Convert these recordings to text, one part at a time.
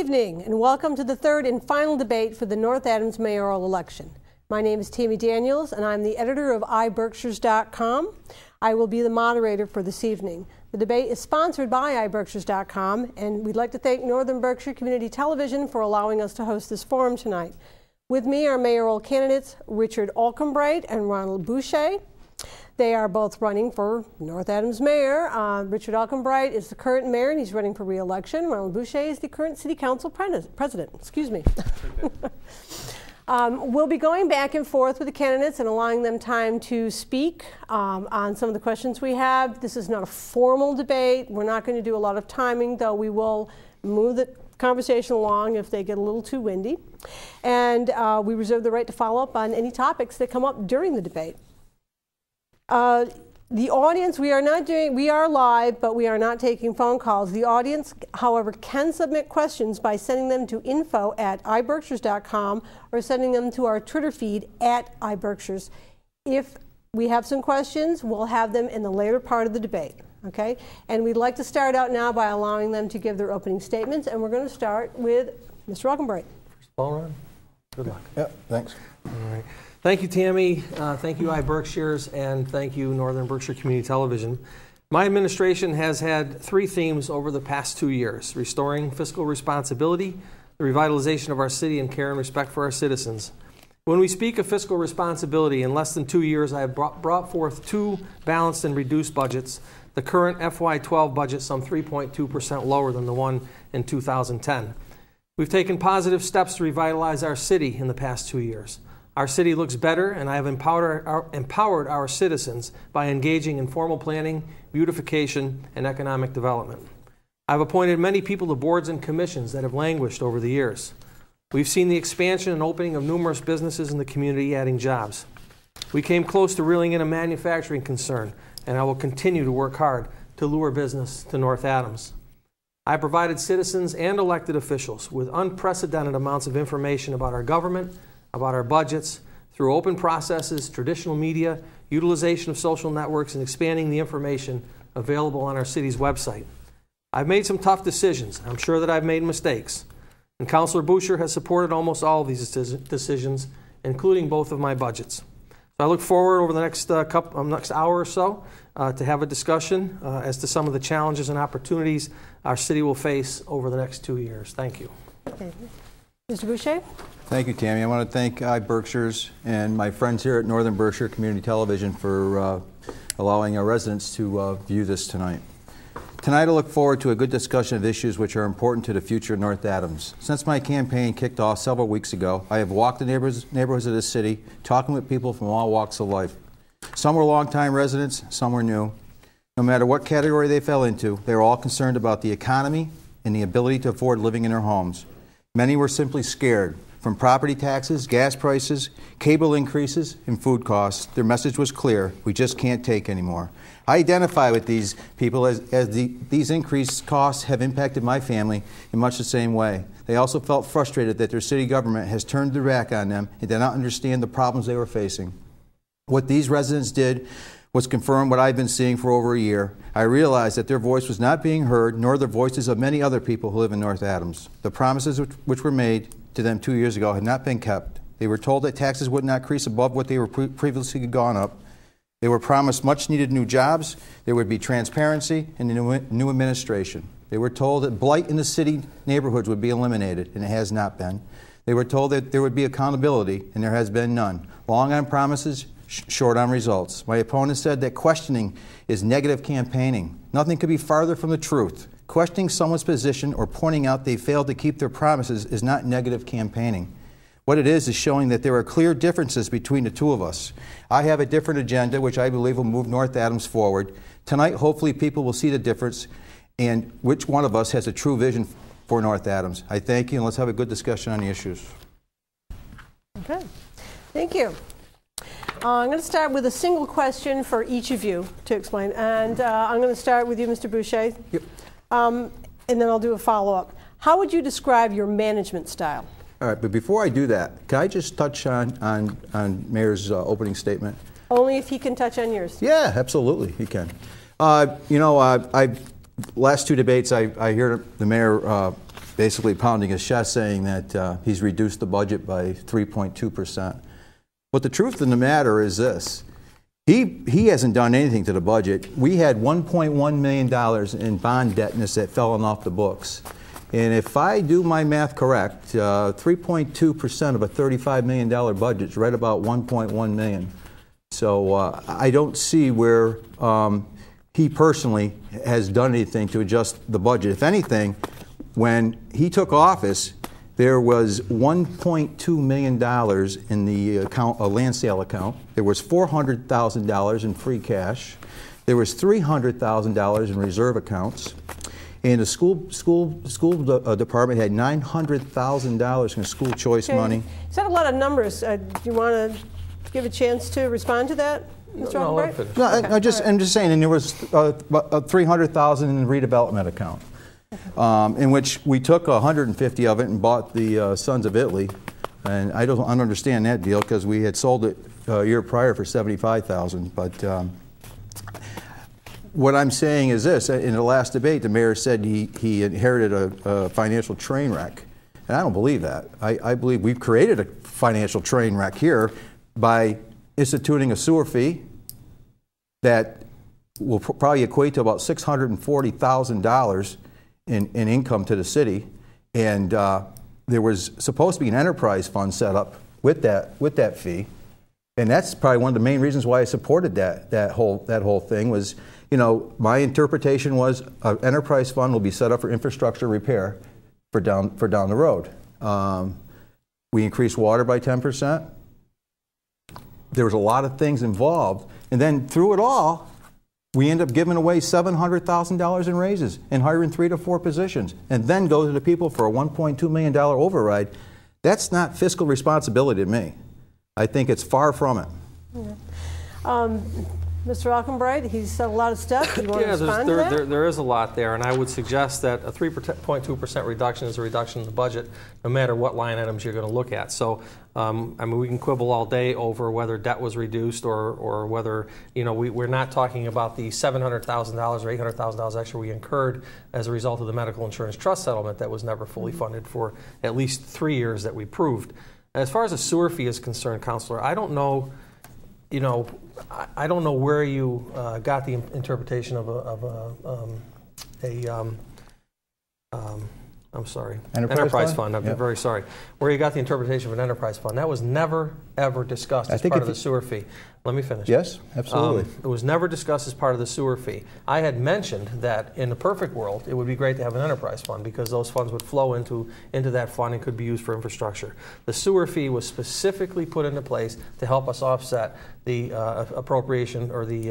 evening and welcome to the third and final debate for the North Adams mayoral election. My name is Tammy Daniels and I'm the editor of iBerkshires.com. I will be the moderator for this evening. The debate is sponsored by iBerkshires.com, and we'd like to thank Northern Berkshire Community Television for allowing us to host this forum tonight. With me are mayoral candidates Richard Alcombright and Ronald Boucher. They are both running for North Adams mayor. Richard Alcombright is the current mayor and he's running for re-election. Ronald Boucher is the current city council president. Excuse me. We'll be going back and forth with the candidates and allowing them time to speak on some of the questions we have. This is not a formal debate. We're not going to do a lot of timing, though we will move the conversation along if they get a little too windy. And we reserve the right to follow up on any topics that come up during the debate. The audience, we are live, but we are not taking phone calls. The audience, however, can submit questions by sending them to info@iberkshires.com or sending them to our Twitter feed @iberkshires. If we have some questions, we'll have them in the later part of the debate, okay? And we'd like to start out now by allowing them to give their opening statements, and we're going to start with Mr. Alcombright. First ball run. Good luck. Yep, thanks. All right. Thank you, Tammy. Thank you, iBerkshires, and thank you, Northern Berkshire Community Television. My administration has had three themes over the past 2 years: restoring fiscal responsibility, the revitalization of our city, and care and respect for our citizens. When we speak of fiscal responsibility, in less than 2 years, I have brought forth two balanced and reduced budgets. The current FY12 budget, some 3.2% lower than the one in 2010. We've taken positive steps to revitalize our city in the past 2 years. Our city looks better, and I have empowered our citizens by engaging in formal planning, beautification, and economic development. I've appointed many people to boards and commissions that have languished over the years. We've seen the expansion and opening of numerous businesses in the community, adding jobs. We came close to reeling in a manufacturing concern, and I will continue to work hard to lure business to North Adams. I provided citizens and elected officials with unprecedented amounts of information about our government, about our budgets, through open processes, traditional media, utilization of social networks, and expanding the information available on our city's website. I've made some tough decisions. I'm sure that I've made mistakes. And Councilor Boucher has supported almost all of these decisions, including both of my budgets. So I look forward over the next hour or so to have a discussion as to some of the challenges and opportunities our city will face over the next 2 years. Thank you. Okay. Mr. Boucher? Thank you, Tammy. I want to thank iBerkshires and my friends here at Northern Berkshire Community Television for allowing our residents to view this tonight. Tonight I look forward to a good discussion of issues which are important to the future of North Adams. Since my campaign kicked off several weeks ago, I have walked the neighborhoods of this city, talking with people from all walks of life. Some were longtime residents, some were new. No matter what category they fell into, they were all concerned about the economy and the ability to afford living in their homes. Many were simply scared. From property taxes, gas prices, cable increases, and food costs, their message was clear: we just can't take anymore. I identify with these people as these increased costs have impacted my family in much the same way. They also felt frustrated that their city government has turned their back on them and did not understand the problems they were facing. What these residents did was confirm what I've been seeing for over a year. I realized that their voice was not being heard, nor the voices of many other people who live in North Adams. The promises which were made to them 2 years ago had not been kept. They were told that taxes would not increase above what they were previously gone up. They were promised much needed new jobs, there would be transparency, and a new administration. They were told that blight in the city neighborhoods would be eliminated, and it has not been. They were told that there would be accountability, and there has been none. Long on promises, short on results. My opponent said that questioning is negative campaigning. Nothing could be farther from the truth. Questioning someone's position or pointing out they failed to keep their promises is not negative campaigning. What it is showing that there are clear differences between the two of us. I have a different agenda which I believe will move North Adams forward. Tonight, hopefully, people will see the difference and which one of us has a true vision for North Adams. I thank you, and let's have a good discussion on the issues. Okay. Thank you. I'm going to start with a single question for each of you to explain. And I'm going to start with you, Mr. Boucher. Yep. And then I'll do a follow-up. How would you describe your management style? All right, but before I do that, can I just touch on Mayor's opening statement? Only if he can touch on yours. Yeah, absolutely, he can. You know, last two debates, I hear the mayor basically pounding his chest saying that he's reduced the budget by 3.2%. But the truth of the matter is this. He hasn't done anything to the budget. We had $1.1 million in bond indebtedness that fell off the books. And if I do my math correct, 3.2% of a $35 million budget is right about $1.1 million. So I don't see where he personally has done anything to adjust the budget. If anything, when he took office, there was $1.2 million in the account, a land sale account. There was $400,000 in free cash. There was $300,000 in reserve accounts. And the school department had $900,000 in school choice money. Is that a lot of numbers? Do you want to give a chance to respond to that, Mr. Albright? No, I'm just saying, and there was $300,000 in the redevelopment account. In which we took 150 of it and bought the Sons of Italy, and I don't understand that deal because we had sold it a year prior for $75,000. But what I'm saying is this: in the last debate, the mayor said he inherited a financial train wreck, and I don't believe that. I believe we've created a financial train wreck here by instituting a sewer fee that will probably equate to about $640,000. In income to the city, and there was supposed to be an enterprise fund set up with that fee, and that's probably one of the main reasons why I supported that whole thing. Was, you know, my interpretation was an enterprise fund will be set up for infrastructure repair for down the road. We increased water by 10%. There was a lot of things involved, and then through it all, we end up giving away $700,000 in raises and hiring 3 to 4 positions, and then go to the people for a $1.2 million override. That's not fiscal responsibility to me. I think it's far from it. Yeah. Mr. Albright, he's said a lot of stuff. Do you want to respond to that? There is a lot there, and I would suggest that a 3.2% reduction is a reduction in the budget, no matter what line items you're going to look at. So, I mean, we can quibble all day over whether debt was reduced or whether, you know, we're not talking about the $700,000 or $800,000 extra we incurred as a result of the medical insurance trust settlement that was never fully funded for at least 3 years that we proved. As far as the sewer fee is concerned, Counselor, I don't know. You know, I don't know where you got the interpretation of I'm sorry, enterprise fund. I'm very sorry. Where you got the interpretation of an enterprise fund. That was never, ever discussed as part of the sewer fee. Let me finish. Yes, absolutely. It was never discussed as part of the sewer fee. I had mentioned that in the perfect world, it would be great to have an enterprise fund because those funds would flow into that fund and could be used for infrastructure. The sewer fee was specifically put into place to help us offset the appropriation or the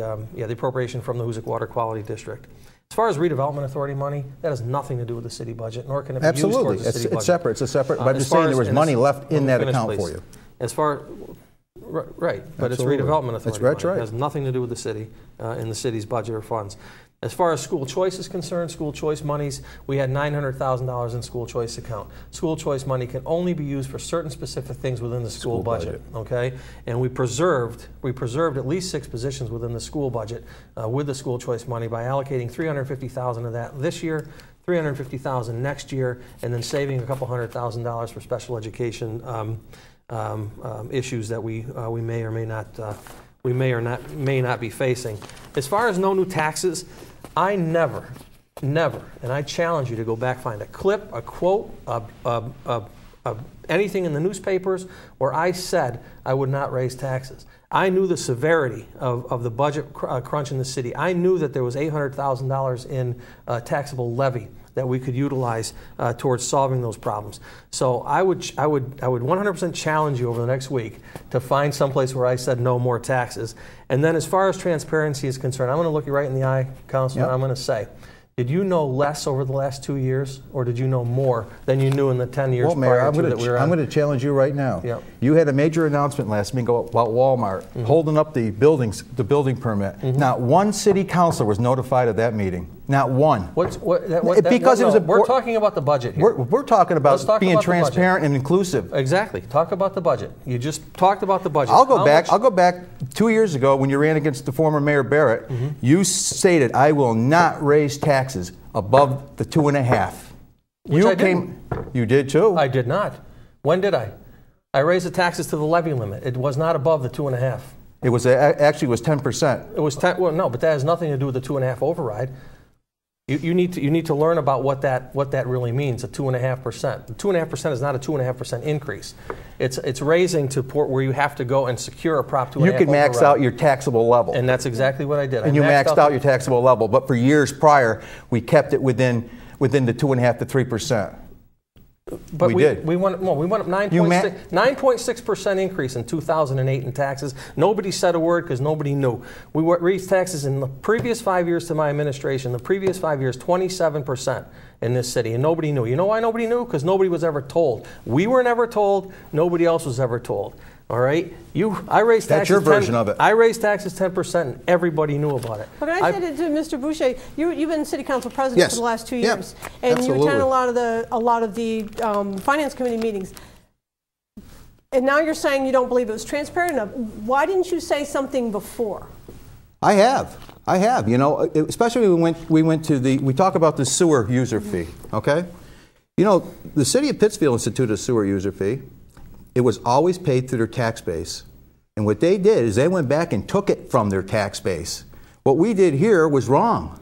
appropriation from the Hoosick Water Quality District. As far as redevelopment authority money, that has nothing to do with the city budget, nor can it be used towards the city budget. It's separate. It's a separate. But I'm just saying there was money left in that account for you. As far, right, but it's redevelopment authority. That's right. It has nothing to do with the city in the city's budget or funds. As far as school choice is concerned, school choice monies, we had $900,000 in school choice account. School choice money can only be used for certain specific things within the school budget. Okay, and we preserved at least 6 positions within the school budget with the school choice money by allocating $350,000 of that this year, $350,000 next year, and then saving a couple $100,000 for special education issues that we may or may not be facing. As far as no new taxes, I never, and I challenge you to go back, find a clip, a quote, anything in the newspapers where I said I would not raise taxes. I knew the severity of the budget crunch in the city. I knew that there was $800,000 in taxable levy that we could utilize towards solving those problems. So I would 100% challenge you over the next week to find someplace where I said no more taxes. And then as far as transparency is concerned, I'm going to look you right in the eye, Councilman, and I'm going to say, did you know less over the last 2 years, or did you know more than you knew in the 10 years prior to that we were on? I'm going to challenge you right now. Yep. You had a major announcement last week about Walmart holding up the building permit. Not one city councilor was notified of that meeting. Not one. We're talking about the budget here. We're talking about being transparent and inclusive. Exactly. Talk about the budget. You just talked about the budget. I'll go back 2 years ago when you ran against the former Mayor Barrett. You stated, I will not raise taxes. above the 2.5. Which I didn't. You did too. I did not. When did I? I raised the taxes to the levy limit. It was not above the 2.5. It was actually was 10%. It was 10. Well, no, but that has nothing to do with the 2.5 override. You need to learn about what that really means. A 2.5%. The 2.5% is not a 2.5% increase. It's raising to port where you have to go and secure a Prop 2.5. You could max out your taxable level, and that's exactly what I did. And you maxed out your taxable level, but for years prior, we kept it within the 2.5 to 3%. But we did. We went up 9.6% increase in 2008 in taxes. Nobody said a word because nobody knew. We raised taxes in the previous 5 years to my administration, the previous 5 years, 27% in this city, and nobody knew. You know why nobody knew? Because nobody was ever told. We were never told. Nobody else was ever told. All right, I raised taxes. That's your version of it. I raised taxes 10%, and everybody knew about it. But I said to Mr. Boucher, you've been city council president Yes. for the last 2 Yep. years, and Absolutely. you attend a lot of the finance committee meetings. And now you're saying you don't believe it was transparent enough. Why didn't you say something before? I have. You know, especially when we talk about the sewer user fee. Okay, you know, the city of Pittsfield instituted a sewer user fee. It was always paid through their tax base. And what they did is they went back and took it from their tax base. What we did here was wrong.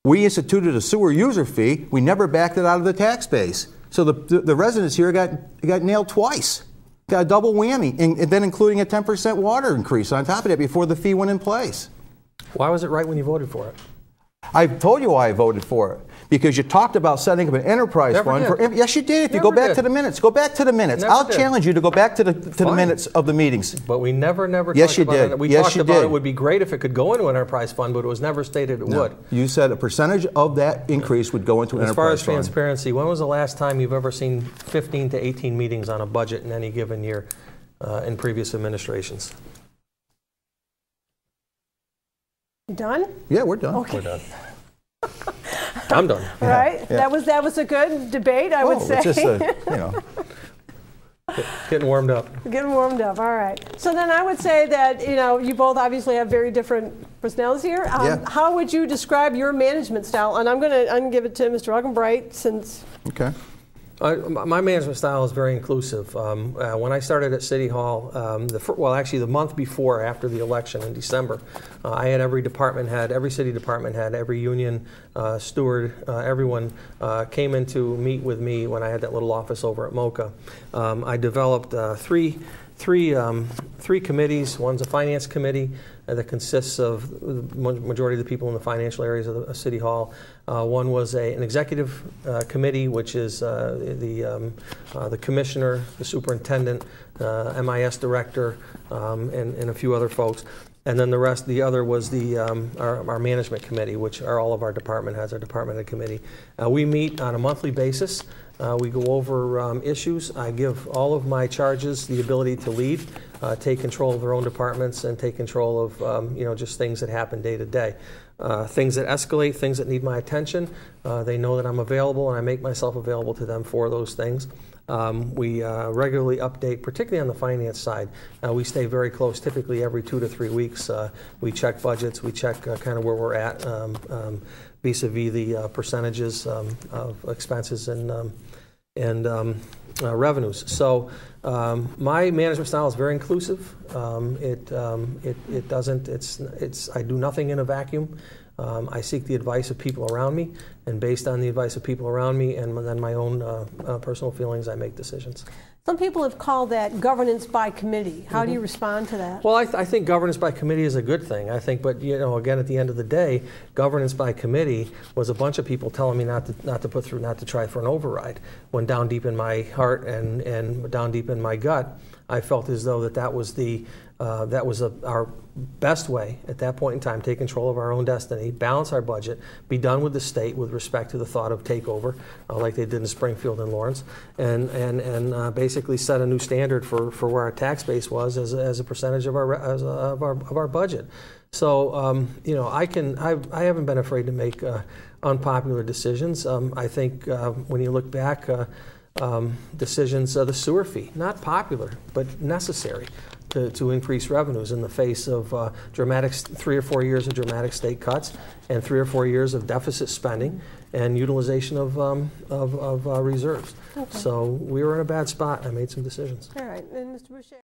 We instituted a sewer user fee. We never backed it out of the tax base. So the residents here got nailed twice. Got a double whammy, and then including a 10% water increase on top of that before the fee went in place. Why was it right when you voted for it? I told you why I voted for it. Because you talked about setting up an enterprise fund. Yes, you did. If you go back to the minutes. Go back to the minutes. I'll challenge you to go back to the minutes of the meetings. But we never yes, talked you about did. it. We yes, talked you about did. it would be great if it could go into an enterprise fund, but it was never stated it would. You said a percentage of that increase would go into an enterprise fund. As far as fund. transparency, when was the last time you've ever seen 15 to 18 meetings on a budget in any given year in previous administrations? You done? Yeah, we're done. Okay. We're done. I'm done. Right? Yeah. That was a good debate, I would say. It's just Getting warmed up. Getting warmed up. All right. So then I would say that you both obviously have very different personalities here. How would you describe your management style? And I'm gonna give it to Mr. Augenbright since. Okay. My management style is very inclusive. When I started at City Hall, actually the month before, after the election in December, I had every city department head, every union steward, everyone came in to meet with me when I had that little office over at MoCA. I developed three committees. One's a finance committee that consists of the majority of the people in the financial areas of City Hall. One was an executive committee, which is the commissioner, the superintendent, MIS director, and a few other folks. And then the other was our management committee, which are all of our department heads, our department head committee. We meet on a monthly basis. We go over issues. I give all of my charges the ability to lead, take control of their own departments, and take control of just things that happen day to day. Things that escalate, things that need my attention. They know that I'm available, and I make myself available to them for those things. We regularly update, particularly on the finance side. We stay very close, typically every 2 to 3 weeks. We check budgets, we check kind of where we're at vis-a-vis the percentages of expenses and revenues. So my management style is very inclusive. I do nothing in a vacuum. I seek the advice of people around me, and based on the advice of people around me and then my own personal feelings, I make decisions. Some people have called that governance by committee. How do you respond to that? Well, I think governance by committee is a good thing. I think, but again, at the end of the day, governance by committee was a bunch of people telling me not to try for an override. When down deep in my heart and down deep in my gut, I felt as though that was our best way at that point in time, take control of our own destiny, balance our budget, be done with the state with respect to the thought of takeover, like they did in Springfield and Lawrence, and basically set a new standard for where our tax base was as a percentage of our budget. So I haven't been afraid to make unpopular decisions. I think when you look back. Decisions, the sewer fee, not popular, but necessary. to increase revenues in the face of dramatic 3 or 4 years of dramatic state cuts and 3 or 4 years of deficit spending and utilization of reserves. Okay. So we were in a bad spot. I made some decisions. All right, and Mr. Boucher.